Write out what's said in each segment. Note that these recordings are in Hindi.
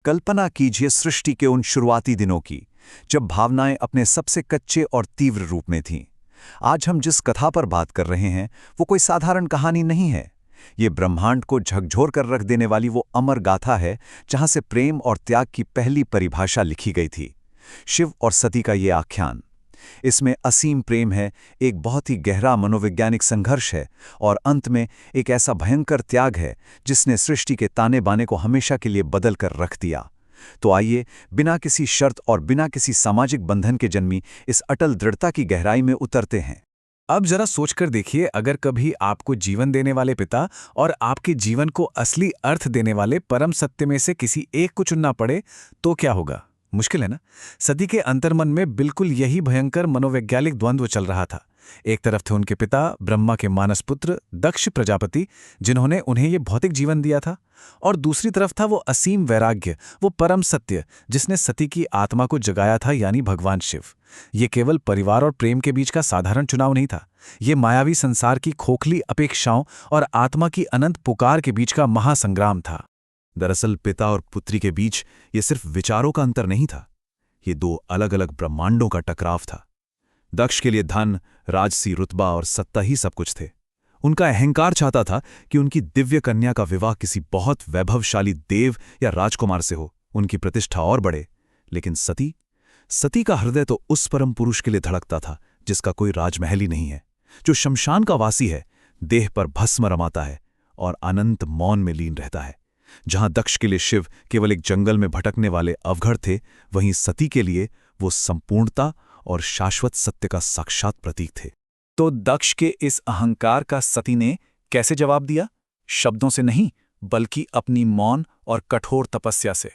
कल्पना कीजिए सृष्टि के उन शुरुआती दिनों की, जब भावनाएं अपने सबसे कच्चे और तीव्र रूप में थीं। आज हम जिस कथा पर बात कर रहे हैं, वो कोई साधारण कहानी नहीं है। ये ब्रह्मांड को झकझोर कर रख देने वाली वो अमर गाथा है, जहां से प्रेम और त्याग की पहली परिभाषा लिखी गई थी। शिव और सती का ये आख्यान। इसमें असीम प्रेम है, एक बहुत ही गहरा मनोवैज्ञानिक संघर्ष है, और अंत में एक ऐसा भयंकर त्याग है जिसने सृष्टि के ताने बाने को हमेशा के लिए बदल कर रख दिया। तो आइए, बिना किसी शर्त और बिना किसी सामाजिक बंधन के जन्मी इस अटल दृढ़ता की गहराई में उतरते हैं। अब जरा सोचकर देखिए, अगर कभी आपको जीवन देने वाले पिता और आपके जीवन को असली अर्थ देने वाले परम सत्य में से किसी एक को चुनना पड़े, तो क्या होगा? मुश्किल है ना? सती के अंतर्मन में बिल्कुल यही भयंकर मनोवैज्ञानिक द्वंद्व चल रहा था। एक तरफ थे उनके पिता, ब्रह्मा के मानस पुत्र दक्ष प्रजापति, जिन्होंने उन्हें ये भौतिक जीवन दिया था, और दूसरी तरफ था वो असीम वैराग्य, वो परम सत्य जिसने सती की आत्मा को जगाया था, यानी भगवान शिव। ये केवल परिवार और प्रेम के बीच का साधारण चुनाव नहीं था, ये मायावी संसार की खोखली अपेक्षाओं और आत्मा की अनंत पुकार के बीच का महासंग्राम था। दरअसल पिता और पुत्री के बीच ये सिर्फ विचारों का अंतर नहीं था, ये दो अलग अलग ब्रह्मांडों का टकराव था। दक्ष के लिए धन, राजसी रुतबा और सत्ता ही सब कुछ थे। उनका अहंकार चाहता था कि उनकी दिव्य कन्या का विवाह किसी बहुत वैभवशाली देव या राजकुमार से हो, उनकी प्रतिष्ठा और बढ़े। लेकिन सती का हृदय तो उस परम पुरुष के लिए धड़कता था जिसका कोई राजमहल ही नहीं है, जो शमशान का वासी है, देह पर भस्म रमाता है और अनंत मौन में लीन रहता है। जहां दक्ष के लिए शिव केवल एक जंगल में भटकने वाले अवघड़ थे, वहीं सती के लिए वो संपूर्णता और शाश्वत सत्य का साक्षात प्रतीक थे। तो दक्ष के इस अहंकार का सती ने कैसे जवाब दिया? शब्दों से नहीं, बल्कि अपनी मौन और कठोर तपस्या से।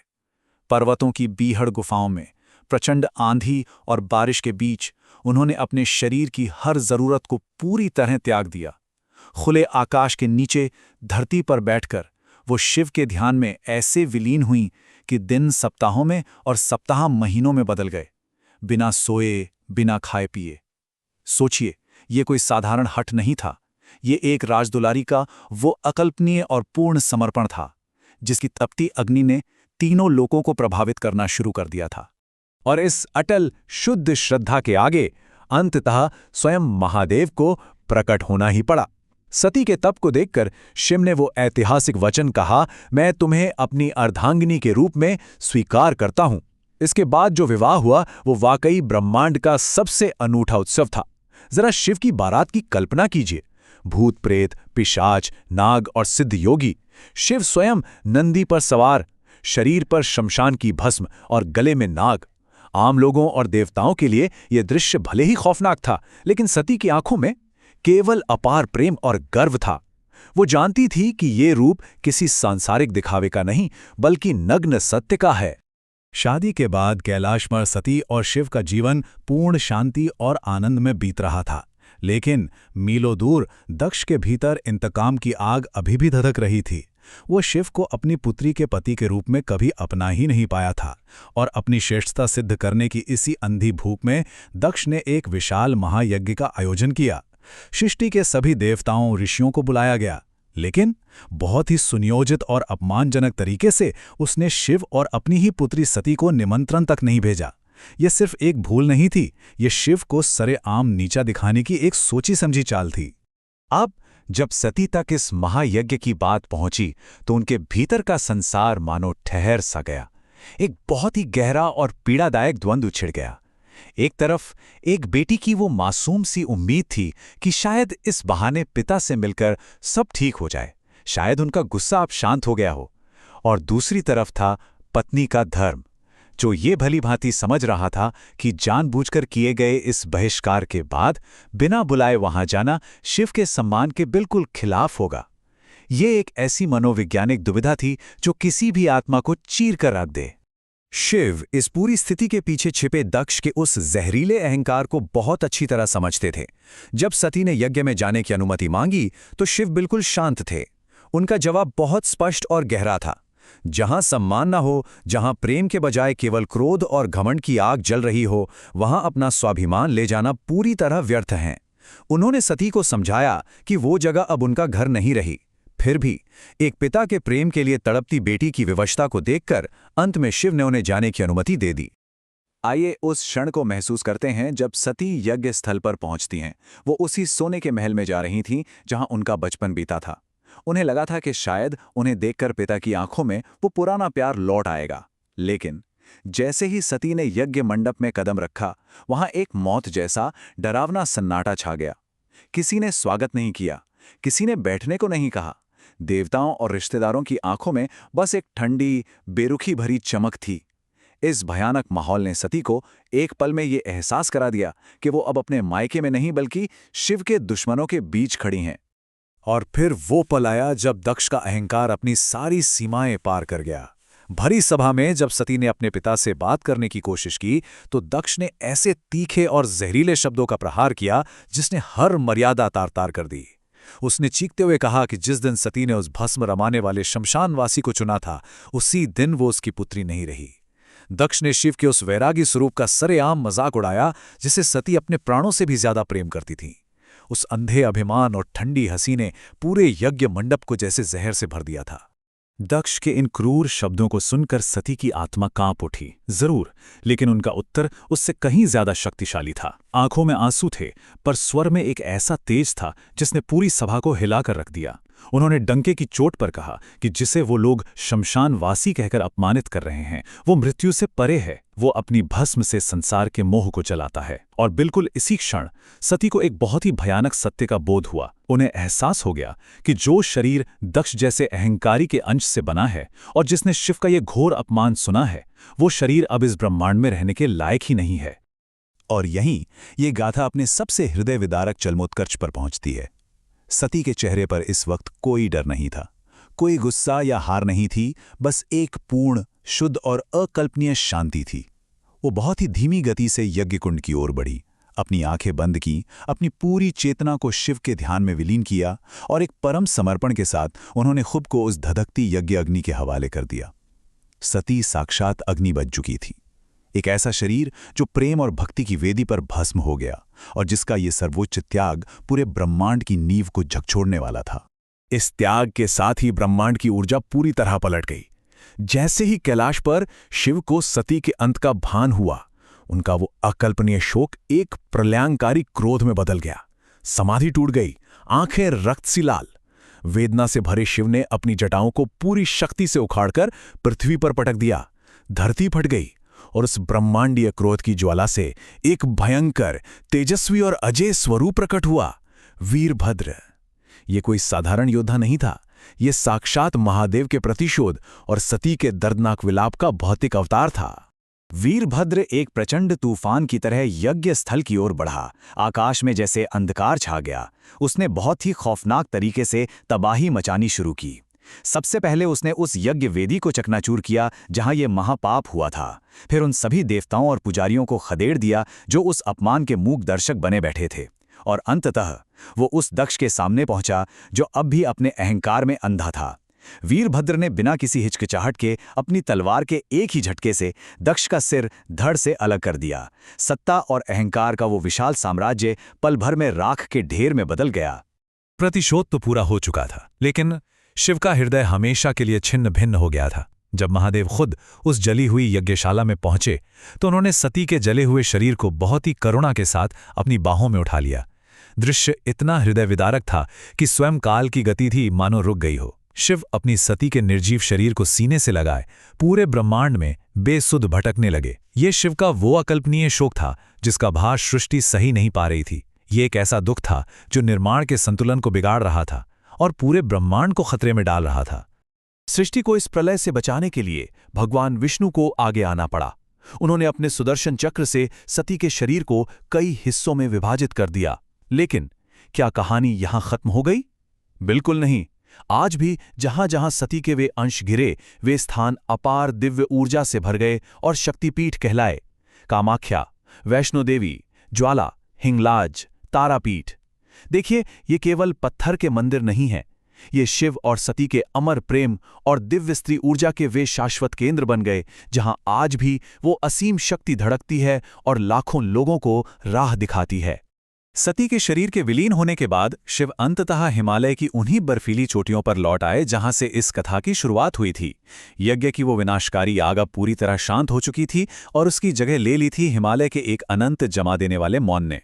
पर्वतों की बीहड़ गुफाओं में, प्रचंड आंधी और बारिश के बीच उन्होंने अपने शरीर की हर जरूरत को पूरी तरह त्याग दिया। खुले आकाश के नीचे धरती पर बैठकर वो शिव के ध्यान में ऐसे विलीन हुई कि दिन सप्ताहों में और सप्ताह महीनों में बदल गए, बिना सोए, बिना खाए पिए। सोचिए, ये कोई साधारण हठ नहीं था, ये एक राजदुलारी का वो अकल्पनीय और पूर्ण समर्पण था, जिसकी तपती अग्नि ने तीनों लोकों को प्रभावित करना शुरू कर दिया था। और इस अटल शुद्ध श्रद्धा के आगे अंततः स्वयं महादेव को प्रकट होना ही पड़ा। सती के तप को देखकर शिव ने वो ऐतिहासिक वचन कहा, मैं तुम्हें अपनी अर्धांगिनी के रूप में स्वीकार करता हूं। इसके बाद जो विवाह हुआ वो वाकई ब्रह्मांड का सबसे अनूठा उत्सव था। जरा शिव की बारात की कल्पना कीजिए। भूत प्रेत, पिशाच, नाग और सिद्ध योगी, शिव स्वयं नंदी पर सवार, शरीर पर शमशान की भस्म और गले में नाग। आम लोगों और देवताओं के लिए यह दृश्य भले ही खौफनाक था, लेकिन सती की आंखों में केवल अपार प्रेम और गर्व था। वो जानती थी कि ये रूप किसी सांसारिक दिखावे का नहीं, बल्कि नग्न सत्य का है। शादी के बाद कैलाश पर सती और शिव का जीवन पूर्ण शांति और आनंद में बीत रहा था, लेकिन मीलों दूर दक्ष के भीतर इंतकाम की आग अभी भी धधक रही थी। वो शिव को अपनी पुत्री के पति के रूप में कभी अपना ही नहीं पाया था, और अपनी श्रेष्ठता सिद्ध करने की इसी अंधी भूख में दक्ष ने एक विशाल महायज्ञ का आयोजन किया। सृष्टि के सभी देवताओं, ऋषियों को बुलाया गया, लेकिन बहुत ही सुनियोजित और अपमानजनक तरीके से उसने शिव और अपनी ही पुत्री सती को निमंत्रण तक नहीं भेजा। यह सिर्फ एक भूल नहीं थी, यह शिव को सरेआम नीचा दिखाने की एक सोची समझी चाल थी। अब जब सती तक इस महायज्ञ की बात पहुंची, तो उनके भीतर का संसार मानो ठहर सा गया। एक बहुत ही गहरा और पीड़ादायक द्वंद्व छिड़ गया। एक तरफ एक बेटी की वो मासूम सी उम्मीद थी कि शायद इस बहाने पिता से मिलकर सब ठीक हो जाए, शायद उनका गुस्सा अब शांत हो गया हो। और दूसरी तरफ था पत्नी का धर्म, जो ये भली भांति समझ रहा था कि जानबूझकर किए गए इस बहिष्कार के बाद बिना बुलाए वहां जाना शिव के सम्मान के बिल्कुल खिलाफ होगा। ये एक ऐसी मनोवैज्ञानिक दुविधा थी जो किसी भी आत्मा को चीर कर रख दे। शिव इस पूरी स्थिति के पीछे छिपे दक्ष के उस जहरीले अहंकार को बहुत अच्छी तरह समझते थे। जब सती ने यज्ञ में जाने की अनुमति मांगी, तो शिव बिल्कुल शांत थे। उनका जवाब बहुत स्पष्ट और गहरा था। जहां सम्मान न हो, जहां प्रेम के बजाय केवल क्रोध और घमंड की आग जल रही हो, वहां अपना स्वाभिमान ले जाना पूरी तरह व्यर्थ है। उन्होंने सती को समझाया कि वो जगह अब उनका घर नहीं रही। फिर भी एक पिता के प्रेम के लिए तड़पती बेटी की विवशता को देखकर अंत में शिव ने उन्हें जाने की अनुमति दे दी। आइए उस क्षण को महसूस करते हैं जब सती यज्ञ स्थल पर पहुंचती हैं। वो उसी सोने के महल में जा रही थीं जहां उनका बचपन बीता था। उन्हें लगा था कि शायद उन्हें देखकर पिता की आंखों में वो पुराना प्यार लौट आएगा। लेकिन जैसे ही सती ने यज्ञ मंडप में कदम रखा, वहां एक मौत जैसा डरावना सन्नाटा छा गया। किसी ने स्वागत नहीं किया, किसी ने बैठने को नहीं कहा। देवताओं और रिश्तेदारों की आंखों में बस एक ठंडी, बेरुखी भरी चमक थी। इस भयानक माहौल ने सती को एक पल में ये एहसास करा दिया कि वो अब अपने मायके में नहीं बल्कि शिव के दुश्मनों के बीच खड़ी हैं। और फिर वो पल आया जब दक्ष का अहंकार अपनी सारी सीमाएं पार कर गया। भरी सभा में जब सती ने अपने पिता से बात करने की कोशिश की तो दक्ष ने ऐसे तीखे और जहरीले शब्दों का प्रहार किया जिसने हर मर्यादा तार-तार कर दी। उसने चीखते हुए कहा कि जिस दिन सती ने उस भस्म रमाने वाले शमशानवासी को चुना था, उसी दिन वो उसकी पुत्री नहीं रही। दक्ष ने शिव के उस वैरागी स्वरूप का सरेआम मजाक उड़ाया जिसे सती अपने प्राणों से भी ज्यादा प्रेम करती थी। उस अंधे अभिमान और ठंडी हंसी ने पूरे यज्ञ मंडप को जैसे जहर से भर दिया था। दक्ष के इन क्रूर शब्दों को सुनकर सती की आत्मा कांप उठी। जरूर, लेकिन उनका उत्तर उससे कहीं ज्यादा शक्तिशाली था। आंखों में आंसू थे, पर स्वर में एक ऐसा तेज था जिसने पूरी सभा को हिलाकर रख दिया। उन्होंने डंके की चोट पर कहा कि जिसे वो लोग शमशानवासी कहकर अपमानित कर रहे हैं, वो मृत्यु से परे है। वो अपनी भस्म से संसार के मोह को जलाता है। और बिल्कुल इसी क्षण सती को एक बहुत ही भयानक सत्य का बोध हुआ। उन्हें एहसास हो गया कि जो शरीर दक्ष जैसे अहंकारी के अंश से बना है और जिसने शिव का ये घोर अपमान सुना है, वो शरीर अब इस ब्रह्मांड में रहने के लायक ही नहीं है। और यहीं ये गाथा अपने सबसे हृदय विदारक चरमोत्कर्ष पर पहुंचती है। सती के चेहरे पर इस वक्त कोई डर नहीं था, कोई गुस्सा या हार नहीं थी, बस एक पूर्ण, शुद्ध और अकल्पनीय शांति थी। वो बहुत ही धीमी गति से यज्ञकुंड की ओर बढ़ी, अपनी आंखें बंद की, अपनी पूरी चेतना को शिव के ध्यान में विलीन किया और एक परम समर्पण के साथ उन्होंने खुद को उस धधकती यज्ञ अग्नि के हवाले कर दिया। सती साक्षात अग्नि बन चुकी थी, एक ऐसा शरीर जो प्रेम और भक्ति की वेदी पर भस्म हो गया और जिसका ये सर्वोच्च त्याग पूरे ब्रह्मांड की नींव को झकझोरने वाला था। इस त्याग के साथ ही ब्रह्मांड की ऊर्जा पूरी तरह पलट गई। जैसे ही कैलाश पर शिव को सती के अंत का भान हुआ, उनका वो अकल्पनीय शोक एक प्रलयंकारी क्रोध में बदल गया। समाधि टूट गई, आंखें रक्त सी लाल। वेदना से भरे शिव ने अपनी जटाओं को पूरी शक्ति से उखाड़कर पृथ्वी पर पटक दिया। धरती फट गई और उस ब्रह्मांडीय क्रोध की ज्वाला से एक भयंकर, तेजस्वी और अजय स्वरूप प्रकट हुआ, वीरभद्र। ये कोई साधारण योद्धा नहीं था, ये साक्षात महादेव के प्रतिशोध और सती के दर्दनाक विलाप का भौतिक अवतार था। वीरभद्र एक प्रचंड तूफान की तरह यज्ञ स्थल की ओर बढ़ा। आकाश में जैसे अंधकार छा गया। उसने बहुत ही खौफनाक तरीके से तबाही मचानी शुरू की। सबसे पहले उसने उस यज्ञ वेदी को चकनाचूर किया जहां यह महापाप हुआ था। फिर उन सभी देवताओं और पुजारियों को खदेड़ दिया जो उस अपमान के मूक दर्शक बने बैठे थे। और अंततः वो उस दक्ष के सामने पहुंचा जो अब भी अपने अहंकार में अंधा था। वीरभद्र ने बिना किसी हिचकिचाहट के अपनी तलवार के एक ही झटके से दक्ष का सिर धड़ से अलग कर दिया। सत्ता और अहंकार का वो विशाल साम्राज्य पल भर में राख के ढेर में बदल गया। प्रतिशोध तो पूरा हो चुका था, लेकिन शिव का हृदय हमेशा के लिए छिन्न भिन्न हो गया था। जब महादेव खुद उस जली हुई यज्ञशाला में पहुंचे तो उन्होंने सती के जले हुए शरीर को बहुत ही करुणा के साथ अपनी बाहों में उठा लिया। दृश्य इतना हृदय विदारक था कि स्वयं काल की गति थी मानो रुक गई हो। शिव अपनी सती के निर्जीव शरीर को सीने से लगाए पूरे ब्रह्मांड में बेसुध भटकने लगे। ये शिव का वो अकल्पनीय शोक था जिसका भार सृष्टि सही नहीं पा रही थी। ये एक ऐसा दुख था जो निर्माण के संतुलन को बिगाड़ रहा था और पूरे ब्रह्मांड को खतरे में डाल रहा था। सृष्टि को इस प्रलय से बचाने के लिए भगवान विष्णु को आगे आना पड़ा। उन्होंने अपने सुदर्शन चक्र से सती के शरीर को कई हिस्सों में विभाजित कर दिया। लेकिन क्या कहानी यहां खत्म हो गई? बिल्कुल नहीं। आज भी जहां जहां सती के वे अंश गिरे, वे स्थान अपार दिव्य ऊर्जा से भर गए और शक्तिपीठ कहलाए। कामाख्या, वैष्णो देवी, ज्वाला, हिंगलाज, तारापीठ। देखिए, ये केवल पत्थर के मंदिर नहीं हैं। ये शिव और सती के अमर प्रेम और दिव्य स्त्री ऊर्जा के वे शाश्वत केंद्र बन गए जहां आज भी वो असीम शक्ति धड़कती है और लाखों लोगों को राह दिखाती है। सती के शरीर के विलीन होने के बाद शिव अंततः हिमालय की उन्हीं बर्फीली चोटियों पर लौट आए जहां से इस कथा की शुरुआत हुई थी। यज्ञ की वो विनाशकारी आग अब पूरी तरह शांत हो चुकी थी और उसकी जगह ले ली थी हिमालय के एक अनंत जमा देने वाले मौन ने।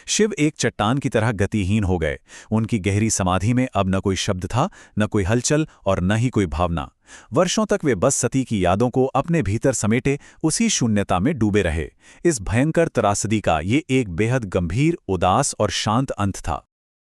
शिव एक चट्टान की तरह गतिहीन हो गए। उनकी गहरी समाधि में अब न कोई शब्द था, न कोई हलचल और न ही कोई भावना। वर्षों तक वे बस सती की यादों को अपने भीतर समेटे उसी शून्यता में डूबे रहे। इस भयंकर त्रासदी का ये एक बेहद गंभीर, उदास और शांत अंत था।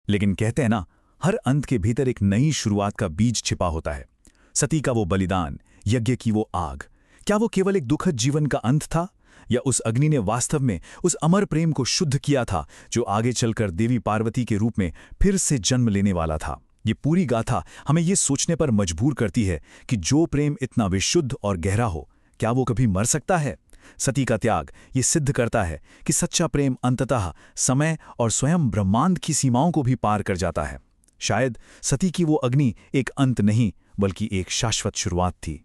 लेकिन कहते हैं ना, हर अंत के भीतर एक नई शुरुआत का बीज छिपा होता है। सती का वो बलिदान, यज्ञ की वो आग, क्या वो केवल एक दुखद जीवन का अंत था, या उस अग्नि ने वास्तव में उस अमर प्रेम को शुद्ध किया था जो आगे चलकर देवी पार्वती के रूप में फिर से जन्म लेने वाला था? ये पूरी गाथा हमें ये सोचने पर मजबूर करती है कि जो प्रेम इतना विशुद्ध और गहरा हो, क्या वो कभी मर सकता है? सती का त्याग ये सिद्ध करता है कि सच्चा प्रेम अंततः समय और स्वयं ब्रह्मांड की सीमाओं को भी पार कर जाता है। शायद सती की वो अग्नि एक अंत नहीं, बल्कि एक शाश्वत शुरुआत थी।